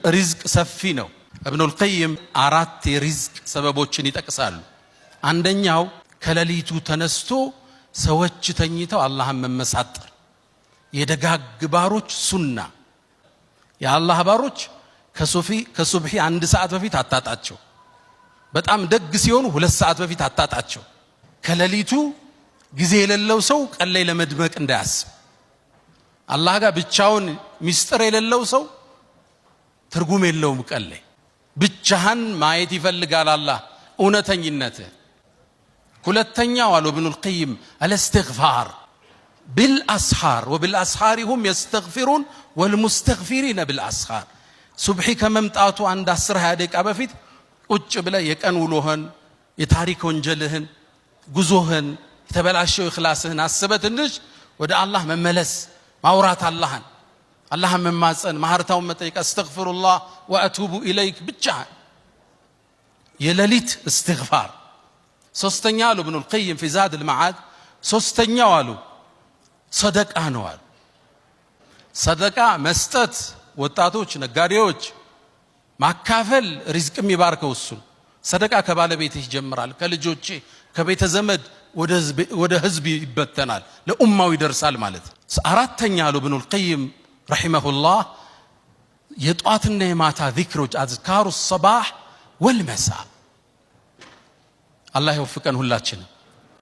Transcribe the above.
ሪዝቅ ሰፊ ነው። ኢብኑል ቀይም አራት የሪዝቅ ሰበቦችን ይጠቅሳሉ። አንደኛው ከሌሊቱ ተነስቶ ሰዎች ተኝተው አላህን መመሳጠር፣ የደጋግ ባሮች ሱና። የአላህ ባሮች ከሱብሂ 1 ሰዓት በፊት አታጣቸው። በጣም ደግ ሲሆኑ 2 ሰዓት በፊት አታጣቸው። ከሌሊቱ ጊዜ የሌለው ሰው ቀን ላይ ለመድመቅ እንዳያስብ። አላህ ጋር ብቻውን ሚስጥር የሌለው ሰው ትርጉም የለውም። ቀን ላይ ብቻህን ማየት ይፈልጋል አላህ እውነተኝነት። ሁለተኛው አሉ ኢብኑል ቀይም አልእስትግፋር بالأسحار وبالأسحار هم يستغفرون والمستغفرين بالأسحار። ሱብሂ ከመምጣቱ 10-20 ደቂቃ በፊት ቁጭ ብለህ የቀን ውሎህን፣ የታሪክ ወንጀልህን፣ ጉዞህን፣ የተበላሸው ኢኽላስህን አስበህ ትንሽ ወደ አላህ መመለስ፣ ማውራት፣ አላህን መማፀን፣ ማህርታውን መጠየቅ፣ አስተግፊሩላህ ወአቱቡ ኢለይክ ብቻ የሌሊት እስትግፋር። ሶስተኛ አሉ ኢብኑል ቀይም ፊ ዛድል መዓድ፣ ሶስተኛው አሉ ሰደቃ ነው አሉ። ሰደቃ መስጠት፣ ወጣቶች፣ ነጋዴዎች ማካፈል ሪዝቅ የሚባርከው እሱ። ሰደቃ ከባለቤትህ ይጀምራል፣ ከልጆች፣ ከቤተ ዘመድ ወደ ህዝብ ይበተናል፣ ለኡማው ይደርሳል ማለት። አራተኛ አሉ ኢብኑል ቀይም ረሂመሁላህ የጧትና የማታ ዚክሮች አዝካሩ ሰባህ ወልመሳ። አላህ ይወፍቀን ሁላችንም።